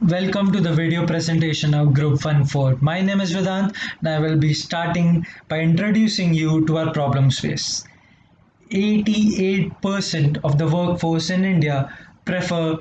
Welcome to the video presentation of Group 1-4. My name is Vedant and I will be starting by introducing you to our problem space. 88% of the workforce in India prefer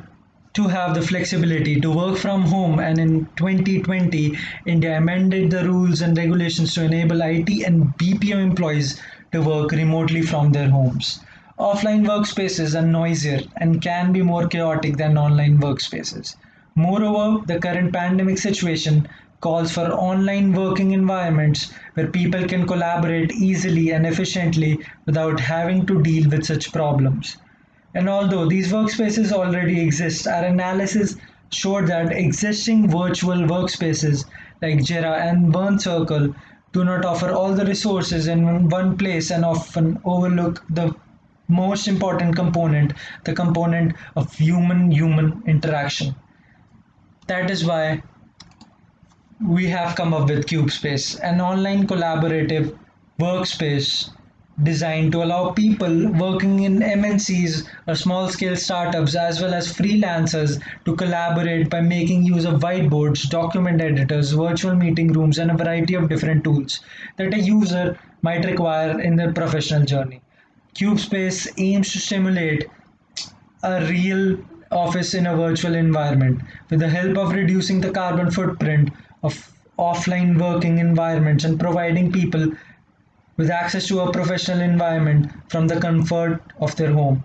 to have the flexibility to work from home, and in 2020 India amended the rules and regulations to enable IT and BPO employees to work remotely from their homes. Offline workspaces are noisier and can be more chaotic than online workspaces. Moreover, the current pandemic situation calls for online working environments where people can collaborate easily and efficiently without having to deal with such problems. And although these workspaces already exist, our analysis showed that existing virtual workspaces like Jira and Burn Circle do not offer all the resources in one place and often overlook the most important component, the component of human interaction. That is why we have come up with CubeSpace, an online collaborative workspace designed to allow people working in MNCs or small scale startups as well as freelancers to collaborate by making use of whiteboards, document editors, virtual meeting rooms, and a variety of different tools that a user might require in their professional journey. CubeSpace aims to simulate a real office in a virtual environment with the help of reducing the carbon footprint of offline working environments and providing people with access to a professional environment from the comfort of their home.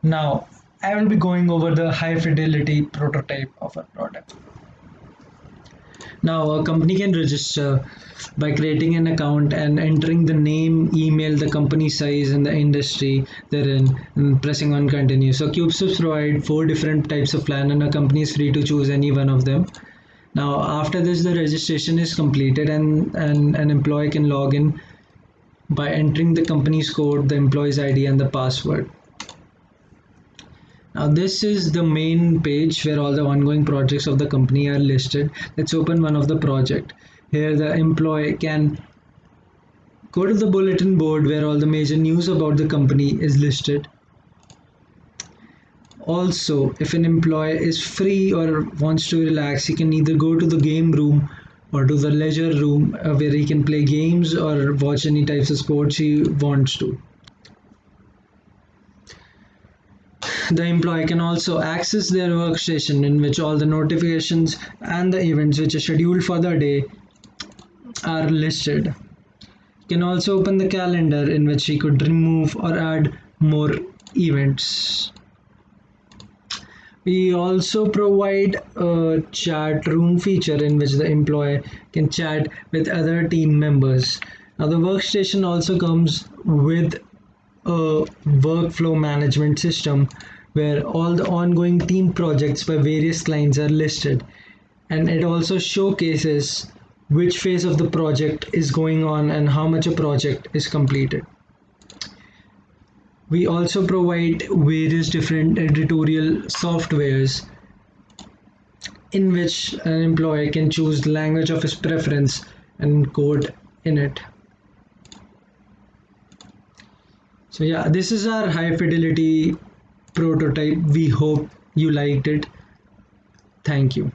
Now, I will be going over the high fidelity prototype of our product. Now, a company can register by creating an account and entering the name, email, the company size, and the industry they're in, and pressing on continue. So, CubeSubs provide four different types of plan, and a company is free to choose any one of them. Now, after this, the registration is completed, and an employee can log in by entering the company's code, the employee's ID, and the password. Now this is the main page where all the ongoing projects of the company are listed. Let's open one of the project. Here the employee can go to the bulletin board where all the major news about the company is listed. Also, if an employee is free or wants to relax, he can either go to the game room or to the leisure room where he can play games or watch any types of sports he wants to. The employee can also access their workstation in which all the notifications and the events which are scheduled for the day are listed. You can also open the calendar in which he could remove or add more events. We also provide a chat room feature in which the employee can chat with other team members. Now the workstation also comes with a workflow management system where all the ongoing team projects by various clients are listed, and it also showcases which phase of the project is going on and how much a project is completed. We also provide various different editorial softwares in which an employee can choose the language of his preference and code in it. So yeah, this is our high fidelity prototype. We hope you liked it. Thank you.